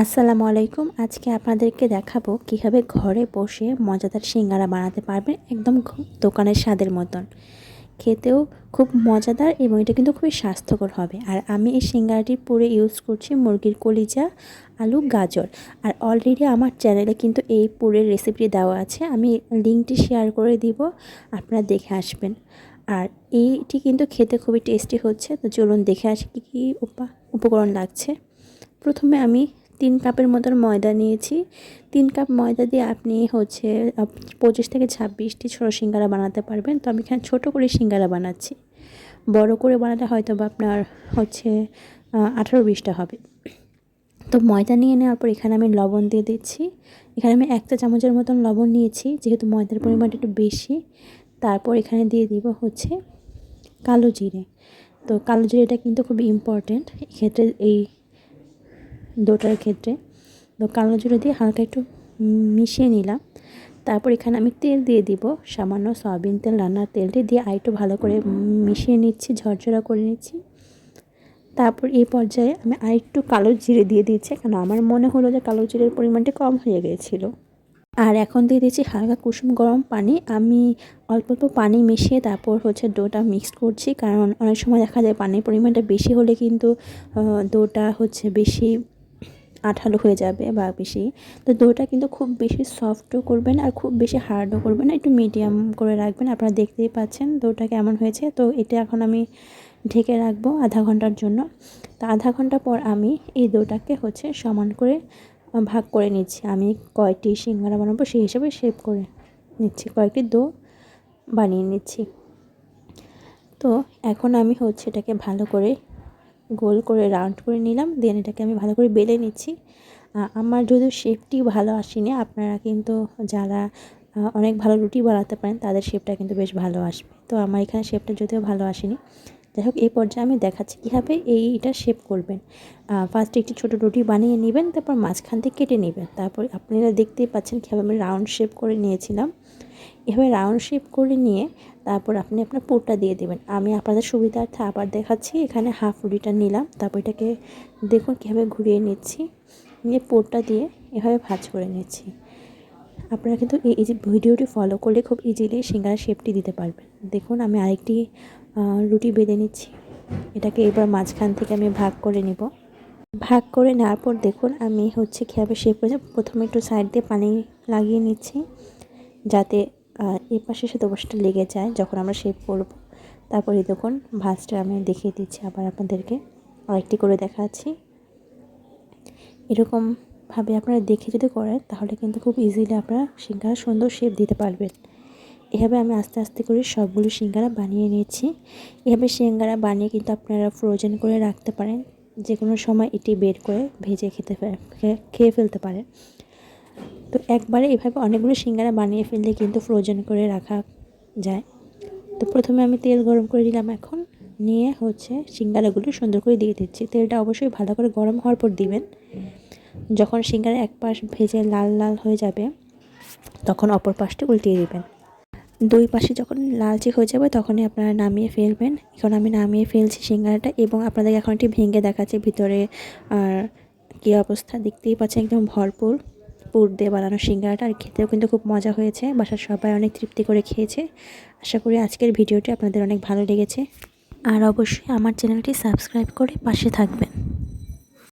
আসসালামু আলাইকুম। আজকে আপনাদেরকে দেখাবো কিভাবে ঘরে বসে মজাদার সিঙ্গারা বানাতে পারবেন, একদম দোকানের স্বাদের মতন। খেতেও খুব মজাদার এবং এটা কিন্তু খুবই স্বাস্থ্যকর হবে। আর আমি এই সিঙ্গারাটির পুরে ইউজ করছি মুরগির কলিজা, আলু, গাজর। আর অলরেডি আমার চ্যানেলে কিন্তু এই পুরের রেসিপি দেওয়া আছে, আমি লিঙ্কটি শেয়ার করে দিব, আপনারা দেখে আসবেন। আর এইটি কিন্তু খেতে খুবই টেস্টি হচ্ছে। তো চলুন দেখে আসি কী কী উপকরণ লাগছে। প্রথমে আমি 3 কাপের মতন ময়দা নিয়েছি। 3 কাপ ময়দা দিয়ে আপনি 25 থেকে 26টি ছোটো সিঙ্গারা বানাতে পারবেন। তো আমি এখানে ছোটো করে সিঙ্গারা বানাচ্ছি। বড় করে বানালে হয়তো বা আপনার 18-20টা হবে। তো ময়দা নিয়ে নেওয়ার পর এখানে আমি লবণ দিয়ে দিচ্ছি। এখানে আমি 1 চা চামচের মতন লবণ নিয়েছি, যেহেতু ময়দার পরিমাণটা একটু বেশি। তারপর এখানে দিয়ে দিব কালো জিরে। তো কালো জিরেটা কিন্তু খুবই ইম্পর্ট্যান্ট এক্ষেত্রে, এই ডোটার ক্ষেত্রে। তো কালো জিরে দিয়ে হালকা একটু মিশিয়ে নিলাম। তারপর এখানে আমি তেল দিয়ে দিব, সামান্য সয়াবিন তেল, রান্নার তেলটি দিয়ে আরেকটু ভালো করে মিশিয়ে নিচ্ছি, ঝরঝরা করে নিচ্ছি। তারপর এই পর্যায়ে আমি আরেকটু কালো জিরে দিয়ে দিচ্ছি, কারণ আমার মনে হলো যে কালো জিরের পরিমাণটা কম হয়ে গিয়েছিল। আর এখন দিয়ে দিচ্ছি হালকা কুসুম গরম পানি। আমি অল্প অল্প পানি মিশিয়ে তারপর ডোটা মিক্সড করছি, কারণ অনেক সময় দেখা যায় পানির পরিমাণটা বেশি হলে কিন্তু ডোটা বেশি আঠালো হয়ে যাবে বা বেশি। তো ডোটা কিন্তু খুব বেশি সফটও করবেন আর খুব বেশি হার্ডও করবেন না, একটু মিডিয়াম করে রাখবেন। আপনারা দেখতেই পাচ্ছেন ডোটা কেমন হয়েছে। তো এটা এখন আমি ঢেকে রাখবো আধা ঘন্টার জন্য। তো আধা ঘন্টা পর আমি এই ডোটাকে সমান করে ভাগ করে নিচ্ছি। আমি কয়টি সিঙ্গারা বানাবো সেই হিসাবে শেপ করে নিচ্ছি, কয়েকটি ডো বানিয়ে নিচ্ছি। তো এখন আমি এটাকে ভালো করে গোল করে রাউন্ড করে নিলাম, দেন এটাকে আমি ভালো করে বেলে নিচ্ছি। আমার যদিও শেপটি ভালো আসেনি, আপনারা কিন্তু যারা অনেক ভালো রুটি বানাতে পারেন তাদের শেপটা কিন্তু বেশ ভালো আসবে। তো আমার এখানে শেপটা যদিও ভালো আসেনি। যাই হোক, এই পর্যায়ে আমি দেখাচ্ছি কীভাবে এইটা শেপ করবেন। ফার্স্টে একটি ছোটো রুটি বানিয়ে নেবেন, তারপর মাঝখান থেকে কেটে নেবেন। তারপর আপনারা দেখতেই পাচ্ছেন কীভাবে আমি রাউন্ড শেপ করে নিয়েছিলাম। এভাবে রাউন্ড শেপ করে নিয়ে তারপর আপনি আপনার পুরটা দিয়ে দেবেন। আমি আপনাদের সুবিধার্থে আবার দেখাচ্ছি, এখানে হাফ রুটিটা নিলাম, তারপর এটাকে দেখুন কীভাবে ঘুরিয়ে নিচ্ছি, নিয়ে পুরটা দিয়ে এভাবে ভাঁজ করে নিচ্ছি। আপনারা কিন্তু এই যে ভিডিওটি ফলো করলে খুব ইজিলি সিঙ্গারা শেপটি দিতে পারবেন। দেখুন আমি আরেকটি রুটি বেলে নিচ্ছি, এটাকে এবার মাঝখান থেকে আমি ভাগ করে নিব। ভাগ করে নেওয়ার পর দেখুন আমি কীভাবে শেপ করেছি। প্রথমে একটু সাইড দিয়ে পানি লাগিয়ে নিচ্ছি, যাতে এই পাশের সাথে ওপাশটা লেগে যায় যখন আমরা শেপ করব। তারপরে দেখুন ভাঁজটা আমি দেখিয়ে দিচ্ছি আবার আপনাদেরকে, আরেকটি করে দেখাচ্ছি। এরকমভাবে আপনারা দেখে যদি করেন তাহলে কিন্তু খুব ইজিলি আপনারা সিঙ্গারা সুন্দর শেপ দিতে পারবেন। এভাবে আমি আস্তে আস্তে করে সবগুলো সিঙ্গারা বানিয়ে নিয়েছি। এভাবে সিঙ্গারা বানিয়ে কিন্তু আপনারা ফ্রোজেন করে রাখতে পারেন, যে কোনো সময় এটি বের করে ভেজে খেয়ে ফেলতে পারেন। তো একবারে এভাবে অনেকগুলো সিঙ্গারা বানিয়ে ফেললে কিন্তু ফ্রোজেন করে রাখা যায়। তো প্রথমে আমি তেল গরম করে দিলাম, এখন নিয়ে সিঙ্গারাগুলো সুন্দর করে দিয়ে দিচ্ছি। তেলটা অবশ্যই ভালো করে গরম হওয়ার পর দিবেন। যখন সিঙ্গারা এক পাশ ভেজে লাল লাল হয়ে যাবে তখন অপর পাশটি উল্টিয়ে দিবেন। দুই পাশে যখন লালচে হয়ে যাবে তখনই আপনারা নামিয়ে ফেলবেন। এখন আমি নামিয়ে ফেলছি সিঙ্গারাটা, এবং আপনাদের এখন একটি ভেঙে দেখাচ্ছে ভিতরে আর কী অবস্থা। দেখতেই পাচ্ছেন একদম ভরপুর পুর দিয়ে বানানো সিঙ্গারাটা, আর খেতেও কিন্তু খুব মজা হয়েছে। বাসার সবাই অনেক তৃপ্তি করে খেয়েছে। আশা করি আজকের ভিডিওটি আপনাদের অনেক ভালো লেগেছে। আর অবশ্যই আমার চ্যানেলটি সাবস্ক্রাইব করে পাশে থাকবেন।